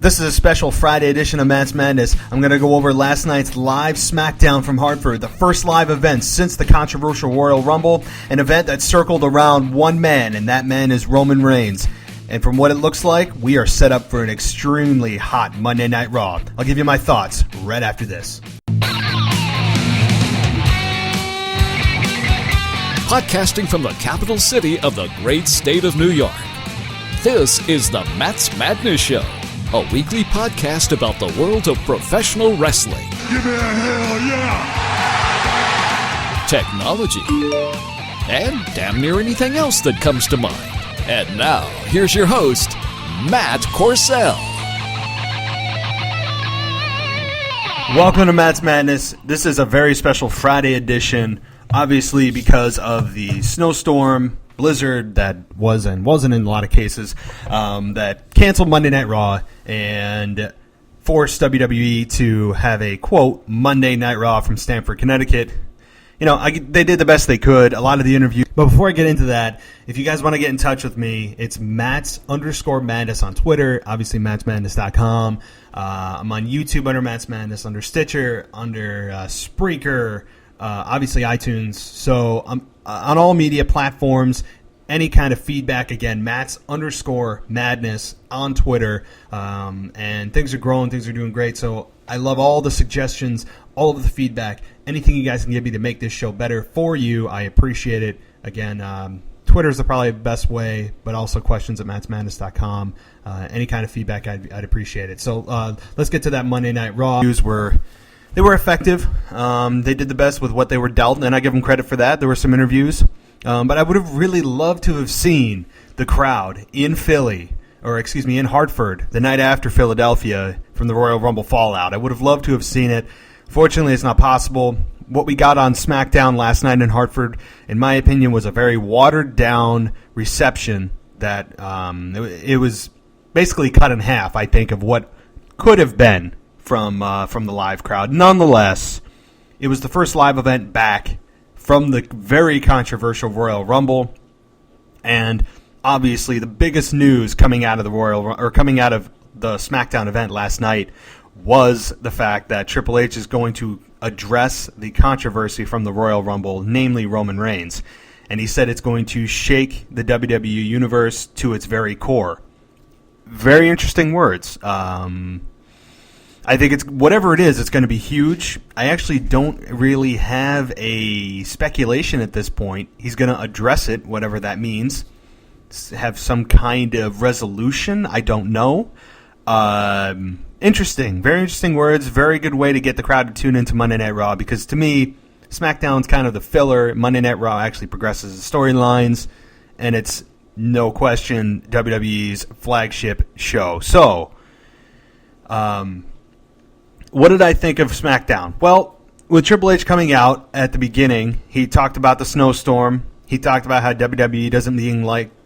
This is a special Friday edition of Matt's Madness. I'm going to go over last night's live Smackdown from Hartford, the first live event since the controversial Royal Rumble, an event that circled around one man, and that man is Roman Reigns. And from what it looks like, we are set up for an extremely hot Monday Night Raw. I'll give you my thoughts right after this. Podcasting from the capital city of the great state of New York. This is the Matt's Madness Show, a weekly podcast about the world of professional wrestling. Give me a hell yeah! Technology, and damn near anything else that comes to mind. And now, here's your host, Matt Corsell. Welcome to Matt's Madness. This is a very special Friday edition, obviously because of the snowstorm, blizzard that was and wasn't in a lot of cases, that canceled Monday Night Raw and forced WWE to have a, quote, Monday Night Raw from Stamford, Connecticut. You know, they did the best they could. A lot of the interviews. But before I get into that, if you guys want to get in touch with me, it's Matts_Madness on Twitter. Obviously, MattsMadness.com. I'm on YouTube under Matt's Madness, under Stitcher, under Spreaker, obviously iTunes. So I'm on all media platforms. Any kind of feedback, again, Matts_Madness on Twitter. And things are growing. Things are doing great. So I love all the suggestions, all of the feedback. Anything you guys can give me to make this show better for you, I appreciate it. Again, Twitter is probably the best way, but also questions at mattsmadness.com. Any kind of feedback, I'd appreciate it. So let's get to that Monday Night Raw. They were effective. They did the best with what they were dealt, and I give them credit for that. There were some interviews. But I would have really loved to have seen the crowd in in Hartford, the night after Philadelphia from the Royal Rumble fallout. I would have loved to have seen it. Fortunately, it's not possible. What we got on Smackdown last night in Hartford, in my opinion, was a very watered-down reception that it was basically cut in half, I think, of what could have been from the live crowd. Nonetheless, it was the first live event back from the very controversial Royal Rumble, and obviously the biggest news coming out of the Smackdown event last night was the fact that Triple H is going to address the controversy from the Royal Rumble, namely Roman Reigns. And he said it's going to shake the WWE universe to its very core. Very interesting words. I think it's whatever it is, it's going to be huge. I actually don't really have a speculation at this point. He's going to address it, whatever that means. Have some kind of resolution. I don't know. Interesting. Very interesting words. Very good way to get the crowd to tune into Monday Night Raw, because to me, SmackDown's kind of the filler. Monday Night Raw actually progresses the storylines, and it's no question WWE's flagship show. So, what did I think of SmackDown? Well, with Triple H coming out at the beginning, he talked about the snowstorm. He talked about how WWE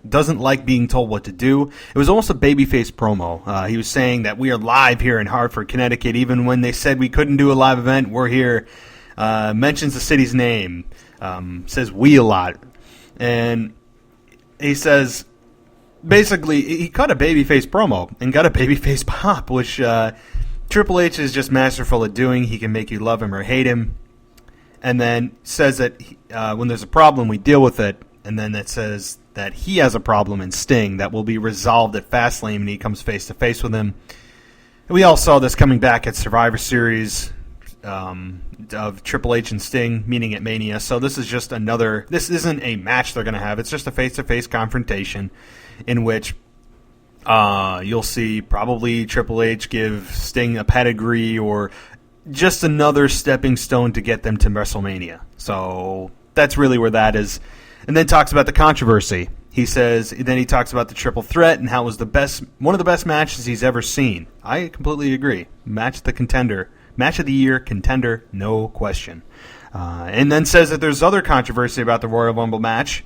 doesn't like being told what to do. It was almost a babyface promo. He was saying that we are live here in Hartford, Connecticut. Even when they said we couldn't do a live event, we're here. Mentions the city's name. Says we a lot. And he says, basically, he cut a babyface promo and got a babyface pop, which Triple H is just masterful at doing. He can make you love him or hate him. And then says that when there's a problem, we deal with it. And then it says that he has a problem in Sting that will be resolved at Fastlane when he comes face-to-face with him. And we all saw this coming back at Survivor Series of Triple H and Sting meeting at Mania. So this is just this isn't a match they're going to have. It's just a face-to-face confrontation in which you'll see probably Triple H give Sting a pedigree or just another stepping stone to get them to WrestleMania. So that's really where that is. And then talks about the controversy. He talks about the triple threat and how it was one of the best matches he's ever seen. I completely agree. Match of the year contender, no question. And then says that there's other controversy about the Royal Rumble match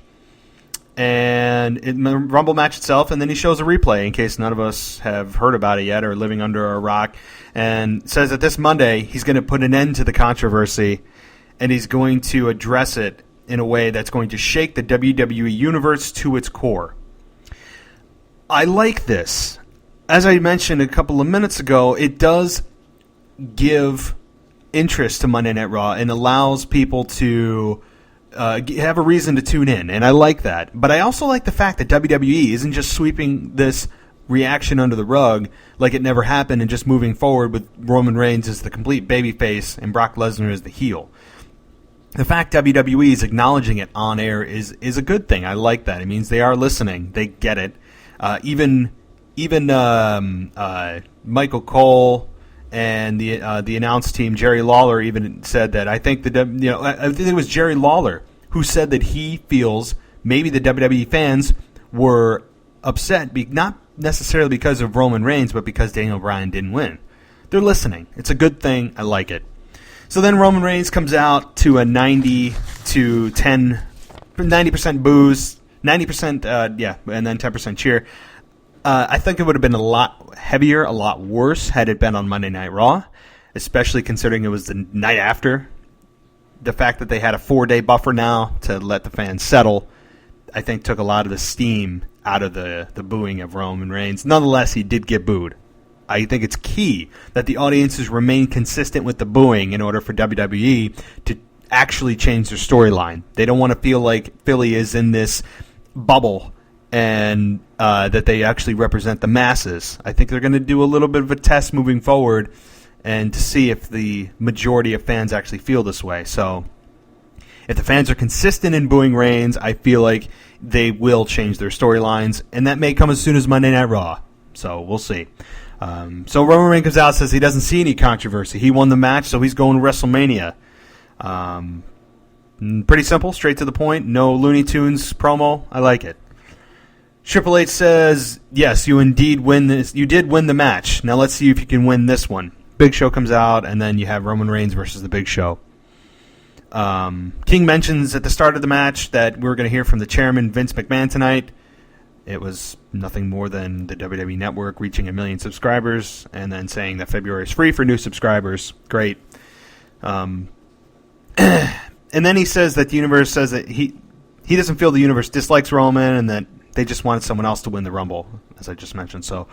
and in the Rumble match itself, and then he shows a replay in case none of us have heard about it yet or living under a rock, and says that this Monday he's going to put an end to the controversy and he's going to address it in a way that's going to shake the WWE universe to its core. I like this. as I mentioned a couple of minutes ago, it does give interest to Monday Night Raw and allows people to have a reason to tune in, and I like that. But I also like the fact that WWE isn't just sweeping this reaction under the rug like it never happened and just moving forward with Roman Reigns as the complete babyface and Brock Lesnar as the heel. The fact WWE is acknowledging it on air is a good thing. I like that. It means they are listening. They get it. Even Michael Cole and the announce team, Jerry Lawler, even said that. I think I think it was Jerry Lawler who said that he feels maybe the WWE fans were upset, not necessarily because of Roman Reigns, but because Daniel Bryan didn't win. They're listening. It's a good thing. I like it. So then Roman Reigns comes out to a 90% booze, 90%, and then 10% cheer. I think it would have been a lot heavier, a lot worse had it been on Monday Night Raw, especially considering it was the night after. The fact that they had a 4-day buffer now to let the fans settle, I think took a lot of the steam out of the booing of Roman Reigns. Nonetheless, he did get booed. I think it's key that the audiences remain consistent with the booing in order for WWE to actually change their storyline. They don't want to feel like Philly is in this bubble and that they actually represent the masses. I think they're going to do a little bit of a test moving forward and to see if the majority of fans actually feel this way. So if the fans are consistent in booing Reigns, I feel like they will change their storylines, and that may come as soon as Monday Night Raw. So we'll see. So Roman Reigns comes out and says he doesn't see any controversy. He won the match, so he's going to WrestleMania. Pretty simple, straight to the point. No Looney Tunes promo. I like it. Triple H says, yes, you indeed win this. You did win the match. Now let's see if you can win this one. Big Show comes out, and then you have Roman Reigns versus the Big Show. King mentions at the start of the match that we're going to hear from the chairman, Vince McMahon, tonight. It was nothing more than the WWE Network reaching 1 million subscribers and then saying that February is free for new subscribers. Great. And then he says that the universe says that he doesn't feel the universe dislikes Roman and that they just wanted someone else to win the Rumble, as I just mentioned. So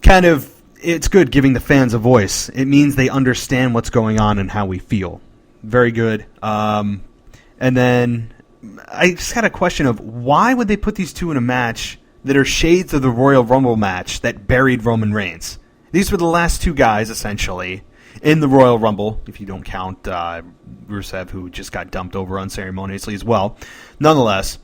kind of, it's good giving the fans a voice. It means they understand what's going on and how we feel. Very good. And then I just had a question of why would they put these two in a match that are shades of the Royal Rumble match that buried Roman Reigns? These were the last two guys, essentially, in the Royal Rumble, if you don't count Rusev, who just got dumped over unceremoniously as well. Nonetheless,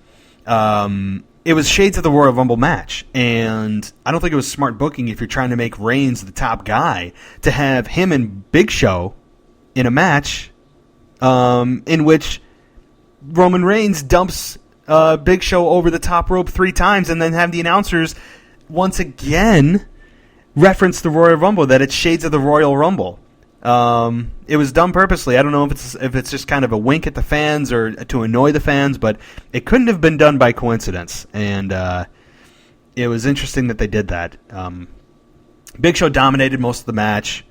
it was shades of the Royal Rumble match, and I don't think it was smart booking if you're trying to make Reigns the top guy to have him and Big Show in a match in which Roman Reigns dumps Big Show over the top rope 3 times and then have the announcers once again reference the Royal Rumble, that it's shades of the Royal Rumble. It was done purposely. I don't know if it's just kind of a wink at the fans or to annoy the fans, but it couldn't have been done by coincidence. And it was interesting that they did that. Big Show dominated most of the match,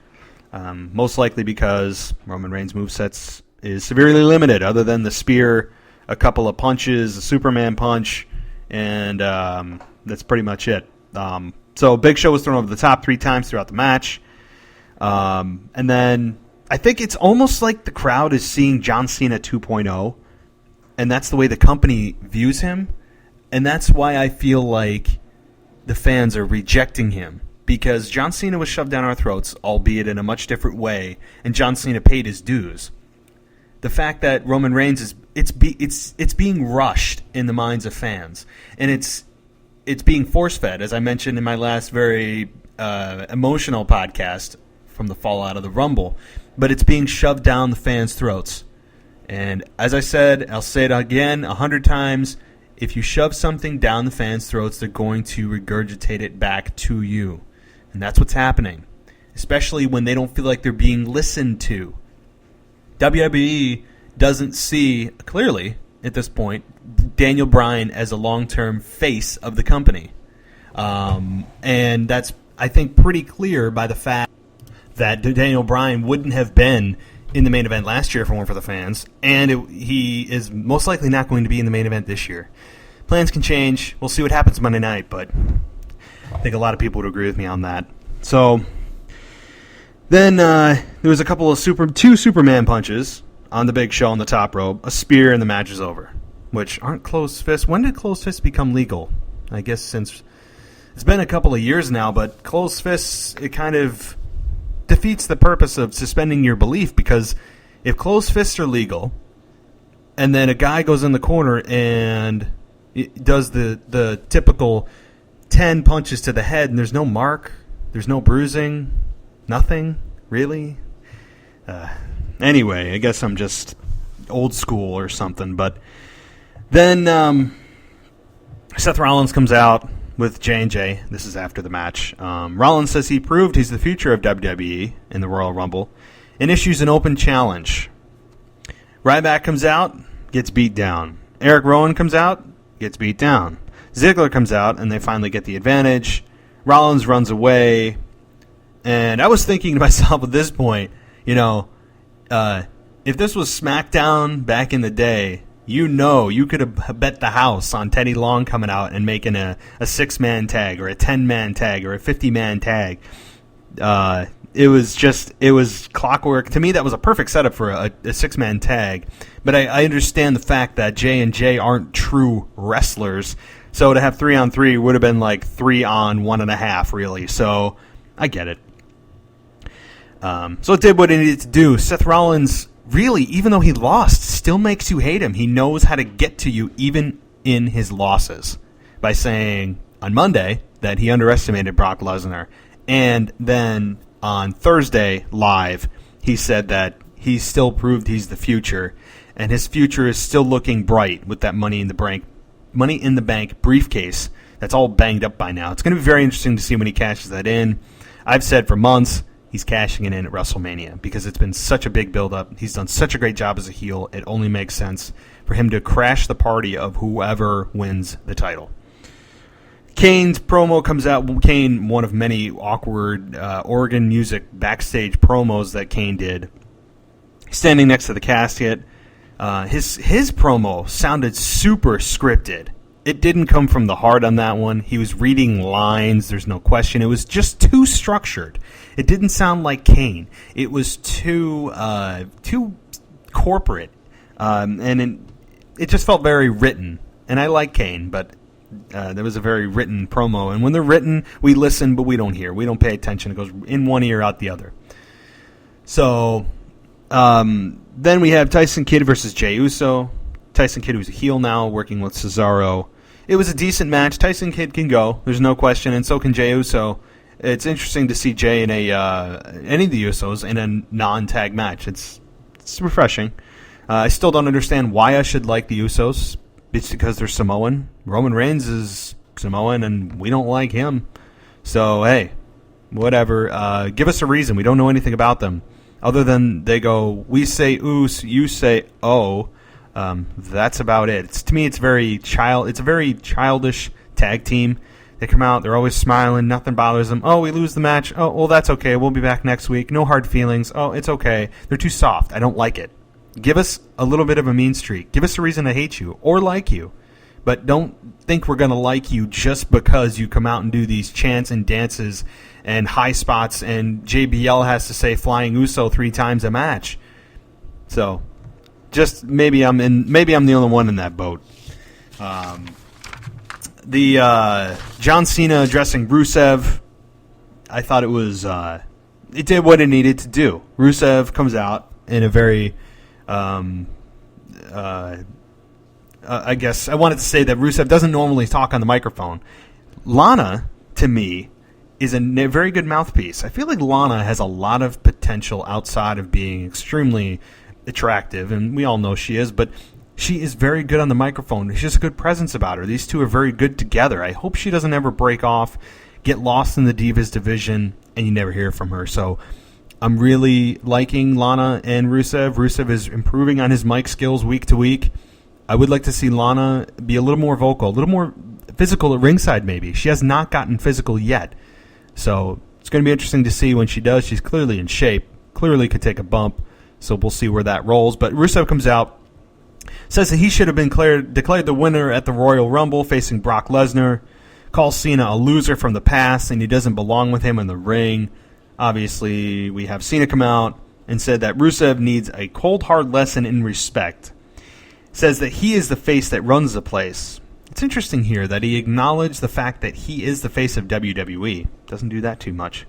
most likely because Roman Reigns' movesets is severely limited, other than the spear, a couple of punches, a Superman punch, and that's pretty much it. So Big Show was thrown over the top 3 times throughout the match. And then I think it's almost like the crowd is seeing John Cena 2.0, and that's the way the company views him, and that's why I feel like the fans are rejecting him, because John Cena was shoved down our throats, albeit in a much different way, and John Cena paid his dues. The fact that Roman Reigns it's being rushed in the minds of fans, and it's being force-fed, as I mentioned in my last very emotional podcast from the fallout of the Rumble, but it's being shoved down the fans' throats. And as I said, I'll say it again 100 times, if you shove something down the fans' throats, they're going to regurgitate it back to you. And that's what's happening, especially when they don't feel like they're being listened to. WWE doesn't see, clearly, at this point, Daniel Bryan as a long-term face of the company. And that's, I think, pretty clear by the fact that Daniel Bryan wouldn't have been in the main event last year if it weren't for the fans, and he is most likely not going to be in the main event this year. Plans can change. We'll see what happens Monday night, but I think a lot of people would agree with me on that. So then there was a couple of two Superman punches on the Big Show on the top rope, a spear, and the match is over. Which aren't closed fists. When did closed fists become legal? I guess since it's been a couple of years now, but closed fists, it kind of defeats the purpose of suspending your belief, because if closed fists are legal and then a guy goes in the corner and does the typical 10 punches to the head and there's no mark, there's no bruising, nothing, really? Anyway, I guess I'm just old school or something, but then Seth Rollins comes out with J&J. This is after the match. Rollins says he proved he's the future of WWE in the Royal Rumble and issues an open challenge. Ryback comes out, gets beat down. Eric Rowan comes out, gets beat down. Ziggler comes out, and they finally get the advantage. Rollins runs away. And I was thinking to myself at this point, if this was Smackdown back in the day, you could have bet the house on Teddy Long coming out and making a 6-man tag or a 10-man tag or a 50-man tag. It was clockwork. To me, that was a perfect setup for a 6-man tag. But I understand the fact that J&J aren't true wrestlers. So to have 3-on-3 would have been like 3-on-1.5, really. So I get it. So it did what it needed to do. Seth Rollins, really, even though he lost, still makes you hate him. He knows how to get to you even in his losses by saying on Monday that he underestimated Brock Lesnar. And then on Thursday live, he said that he still proved he's the future. And his future is still looking bright with that Money in the Bank briefcase that's all banged up by now. It's going to be very interesting to see when he cashes that in. I've said for months he's cashing it in at WrestleMania because it's been such a big build-up. He's done such a great job as a heel. It only makes sense for him to crash the party of whoever wins the title. Kane's promo comes out. Kane, one of many awkward organ music backstage promos that Kane did. Standing next to the casket. His promo sounded super scripted. It didn't come from the heart on that one. He was reading lines. There's no question. It was just too structured. It didn't sound like Kane. It was too corporate, and it just felt very written. And I like Kane, but there was a very written promo. And when they're written, we listen, but we don't hear. We don't pay attention. It goes in one ear, out the other. So then we have Tyson Kidd versus Jey Uso. Tyson Kidd, who's a heel now, working with Cesaro. It was a decent match. Tyson Kidd can go. There's no question, and so can Jey Uso. It's interesting to see Jey in any of the Usos in a non-tag match. It's refreshing. I still don't understand why I should like the Usos. It's because they're Samoan. Roman Reigns is Samoan, and we don't like him. So, hey, whatever. Give us a reason. We don't know anything about them. Other than they go, we say oos, you say oh. That's about it. To me, it's a very childish tag team. They come out, they're always smiling, nothing bothers them. Oh, we lose the match. Oh, well, that's okay. We'll be back next week. No hard feelings. Oh, it's okay. They're too soft. I don't like it. Give us a little bit of a mean streak. Give us a reason to hate you or like you. But don't think we're going to like you just because you come out and do these chants and dances and high spots and JBL has to say Flying Uso 3 times a match. So, just maybe I'm the only one in that boat. The John Cena addressing Rusev, I thought it did what it needed to do. Rusev comes out in a very, I guess I wanted to say that Rusev doesn't normally talk on the microphone. Lana, to me, is a very good mouthpiece. I feel like Lana has a lot of potential outside of being extremely attractive, and we all know she is, but she is very good on the microphone. She has a good presence about her. These two are very good together. I hope she doesn't ever break off, get lost in the Divas division, and you never hear from her. So I'm really liking Lana and Rusev. Rusev is improving on his mic skills week to week. I would like to see Lana be a little more vocal, a little more physical at ringside maybe. She has not gotten physical yet. So it's going to be interesting to see when she does. She's clearly in shape, clearly could take a bump. So we'll see where that rolls. But Rusev comes out, says that he should have been declared the winner at the Royal Rumble facing Brock Lesnar. calls Cena a loser from the past and he doesn't belong with him in the ring. Obviously, we have Cena come out and said that Rusev needs a cold, hard lesson in respect. Says that he is the face that runs the place. It's interesting here that he acknowledged the fact that he is the face of WWE. Doesn't do that too much.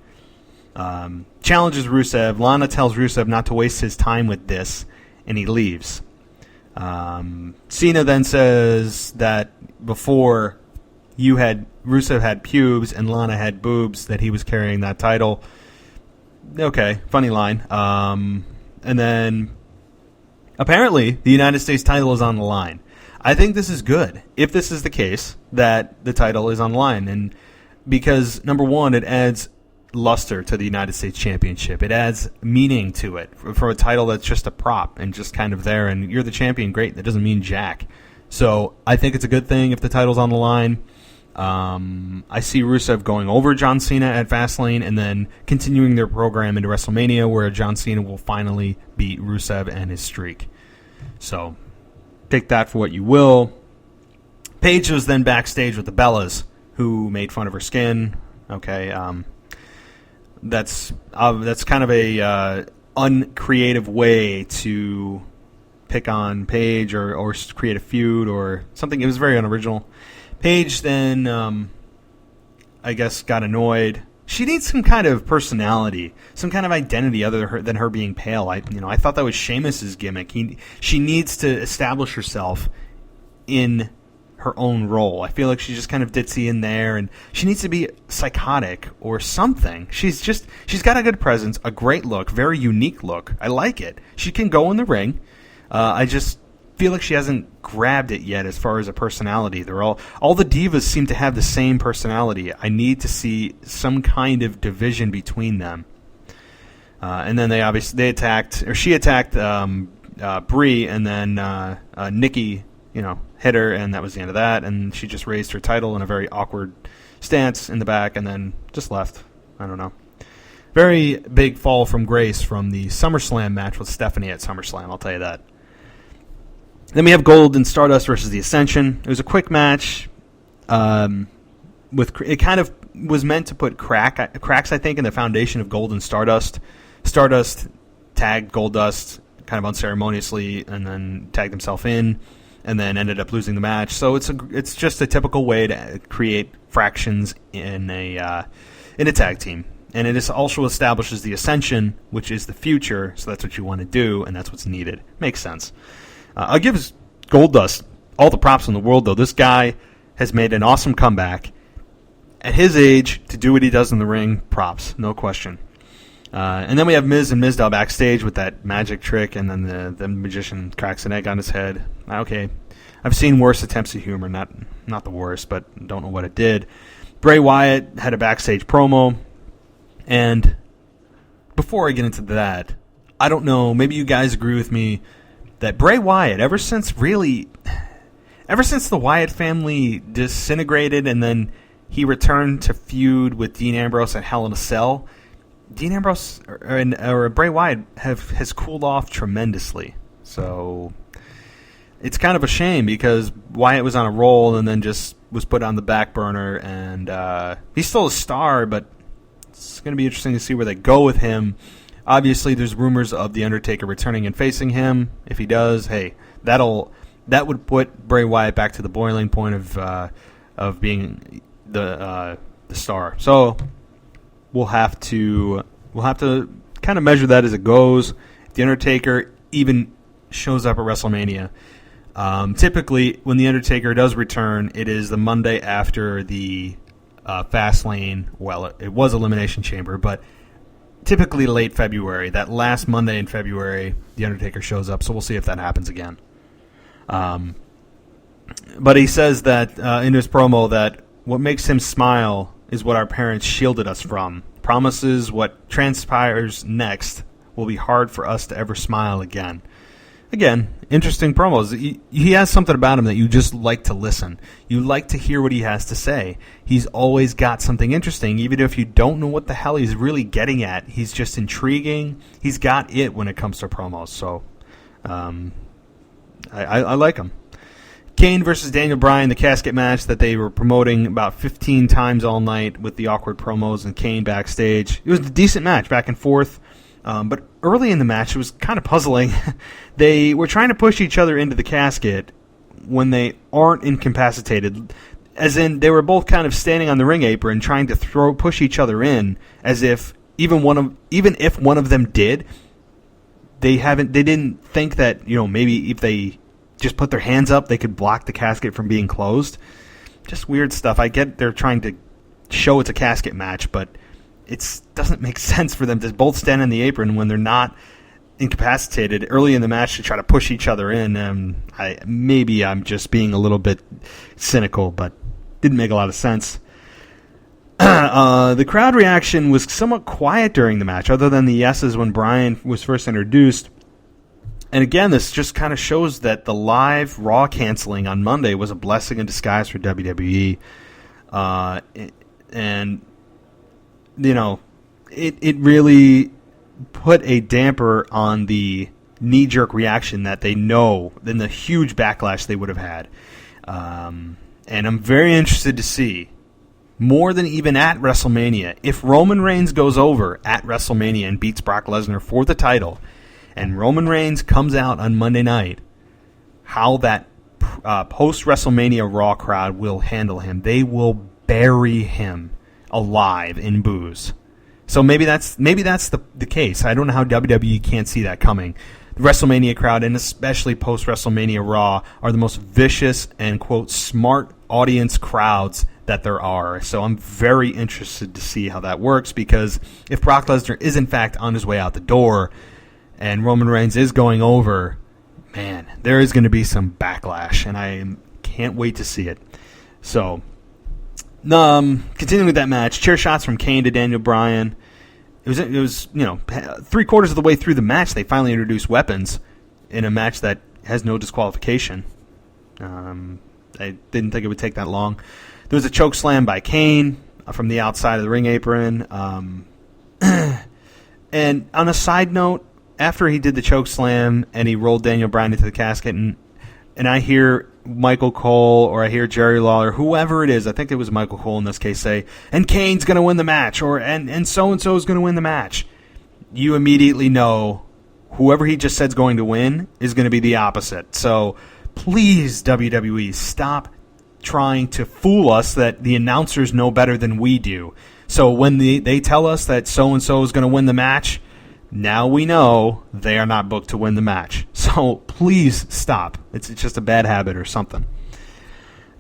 Challenges Rusev. Lana tells Rusev not to waste his time with this, and he leaves. Cena then says that before Rusev had pubes and Lana had boobs, that he was carrying that title. Okay, funny line. And then apparently the United States title is on the line. I think this is good, if this is the case, that the title is on the line. And because, number one, it adds luster to the United States Championship. It adds meaning to it for a title that's just a prop and just kind of there. And you're the champion, great. That doesn't mean jack. So I think it's a good thing if the title's on the line. I see Rusev going over John Cena at Fastlane and then continuing their program into WrestleMania where John Cena will finally beat Rusev and his streak. So take that for what you will. Paige was then backstage with the Bellas, who made fun of her skin. Okay, that's kind of a uncreative way to pick on Paige or create a feud or something. It was very unoriginal. Paige then, I guess, got annoyed. She needs some kind of personality, some kind of identity other than her being pale. I thought that was Sheamus's gimmick. She needs to establish herself in her own role. I feel like she's just kind of ditzy in there, and she needs to be psychotic or something. She's got a good presence, a great look, very unique look. I like it. She can go in the ring. I just feel like she hasn't grabbed it yet as far as a personality. They're all the divas seem to have the same personality. I need to see some kind of division between them. And then she attacked Brie, and then Nikki, hit her, and that was the end of that. And she just raised her title in a very awkward stance in the back, and then just left. I don't know. Very big fall from grace from the SummerSlam match with Stephanie at SummerSlam. I'll tell you that. Then we have Gold and Stardust versus the Ascension. It was a quick match. It kind of was meant to put cracks, I think, in the foundation of Gold and Stardust. Stardust tagged Goldust kind of unceremoniously and then tagged himself in and then ended up losing the match. So it's just a typical way to create fractions in a tag team. And it also establishes the Ascension, which is the future, so that's what you want to do, and that's what's needed. Makes sense. I'll give Goldust all the props in the world, though. This guy has made an awesome comeback. At his age, to do what he does in the ring, props, no question. And then we have Miz and Mizdow backstage with that magic trick, and then the magician cracks an egg on his head. Okay, I've seen worse attempts at humor, not the worst, but don't know what it did. Bray Wyatt had a backstage promo, and before I get into that, I don't know, maybe you guys agree with me, that Bray Wyatt, ever since the Wyatt family disintegrated and then he returned to feud with Dean Ambrose at Hell in a Cell, Dean Ambrose or Bray Wyatt has cooled off tremendously. So it's kind of a shame because Wyatt was on a roll and then just was put on the back burner, and he's still a star, but it's going to be interesting to see where they go with him. Obviously, there's rumors of The Undertaker returning and facing him. If he does, hey, that would put Bray Wyatt back to the boiling point of being the star. So we'll have to kind of measure that as it goes. If The Undertaker even shows up at WrestleMania, typically when The Undertaker does return, it is the Monday after the Fastlane. Well, it was Elimination Chamber, but typically late February, that last Monday in February, The Undertaker shows up, so we'll see if that happens again. But he says that in his promo that what makes him smile is what our parents shielded us from. Promises what transpires next will be hard for us to ever smile again. Again, interesting promos. He has something about him that you just like to listen. You like to hear what he has to say. He's always got something interesting, even if you don't know what the hell he's really getting at. He's just intriguing. He's got it when it comes to promos. So I like him. Kane versus Daniel Bryan, the casket match that they were promoting about 15 times all night with the awkward promos and Kane backstage. It was a decent match, back and forth. But early in the match, it was kind of puzzling. They were trying to push each other into the casket when they aren't incapacitated. As in, they were both kind of standing on the ring apron trying to push each other in, as if even if one of them did, they didn't think that, maybe if they just put their hands up, they could block the casket from being closed. Just weird stuff. I get they're trying to show it's a casket match, but it doesn't make sense for them to both stand on the apron when they're not incapacitated early in the match to try to push each other in. Maybe I'm just being a little bit cynical, but didn't make a lot of sense. The crowd reaction was somewhat quiet during the match, other than the yeses when Bryan was first introduced. And again, this just kind of shows that the live Raw canceling on Monday was a blessing in disguise for WWE. It really put a damper on the knee-jerk reaction that they know, then the huge backlash they would have had. And I'm very interested to see, more than even at WrestleMania, if Roman Reigns goes over at WrestleMania and beats Brock Lesnar for the title, and Roman Reigns comes out on Monday night, how that post-WrestleMania Raw crowd will handle him. They will bury him alive in booze. So maybe that's the case. I don't know how WWE can't see that coming. The WrestleMania crowd, and especially post-WrestleMania Raw, are the most vicious and, quote, smart audience crowds that there are. So I'm very interested to see how that works, because if Brock Lesnar is in fact on his way out the door and Roman Reigns is going over, man, there is going to be some backlash, and I can't wait to see it. So, continuing with that match, chair shots from Kane to Daniel Bryan. It was 3/4 of the way through the match, they finally introduced weapons in a match that has no disqualification. I didn't think it would take that long. There was a choke slam by Kane from the outside of the ring apron. And on a side note, after he did the choke slam and he rolled Daniel Bryan into the casket, and I hear Michael Cole or I hear Jerry Lawler, whoever it is, I think it was Michael Cole in this case, say, and Kane's going to win the match, or and so-and-so is going to win the match. You immediately know whoever he just said is going to win is going to be the opposite. So please, WWE, stop trying to fool us that the announcers know better than we do. So when they tell us that so-and-so is going to win the match, now we know they are not booked to win the match. So please stop. It's just a bad habit or something.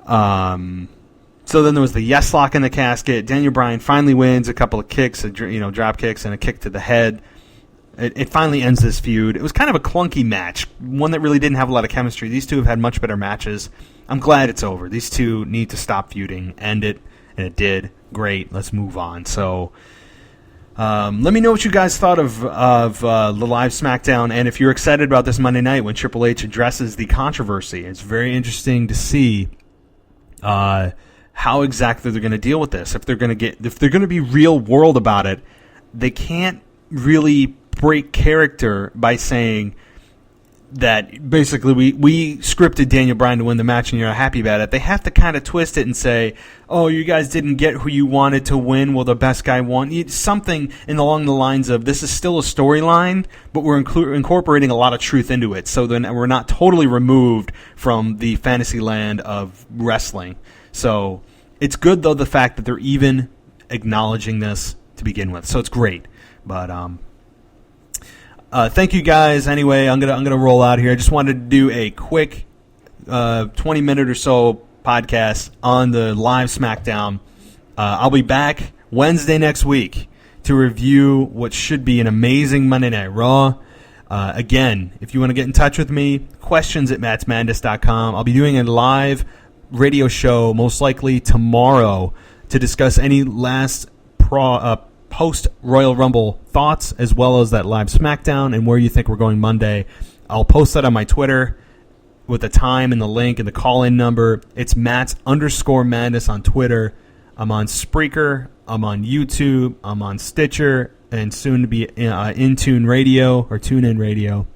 So then there was the yes lock in the casket. Daniel Bryan finally wins, a couple of kicks, drop kicks, and a kick to the head. It finally ends this feud. It was kind of a clunky match, one that really didn't have a lot of chemistry. These two have had much better matches. I'm glad it's over. These two need to stop feuding, end it, and it did. Great. Let's move on. So let me know what you guys thought of the live Smackdown, and if you're excited about this Monday night when Triple H addresses the controversy. It's very interesting to see how exactly they're going to deal with this. If they're going to be real world about it, they can't really break character by saying that basically we scripted Daniel Bryan to win the match and you're not happy about it. They have to kind of twist it and say, oh, you guys didn't get who you wanted to win. Well, the best guy won. Something along the lines of, this is still a storyline, but we're incorporating a lot of truth into it. So then we're not totally removed from the fantasy land of wrestling. So it's good, though, the fact that they're even acknowledging this to begin with. So it's great. But thank you guys. Anyway, I'm gonna roll out here. I just wanted to do a quick 20-minute or so podcast on the live Smackdown. I'll be back Wednesday next week to review what should be an amazing Monday Night Raw. Again, if you want to get in touch with me, questions at mattsmadness.com. I'll be doing a live radio show most likely tomorrow to discuss any last post-Royal Rumble thoughts, as well as that live Smackdown and where you think we're going Monday. I'll post that on my Twitter with the time and the link and the call-in number. It's Matts_Madness on Twitter. I'm on Spreaker. I'm on YouTube. I'm on Stitcher, and soon to be Intune Radio or TuneIn Radio.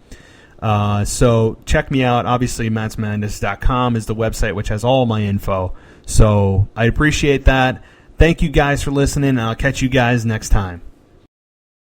So check me out. Obviously, mattsmadness.com is the website, which has all my info. So I appreciate that. Thank you guys for listening, and I'll catch you guys next time.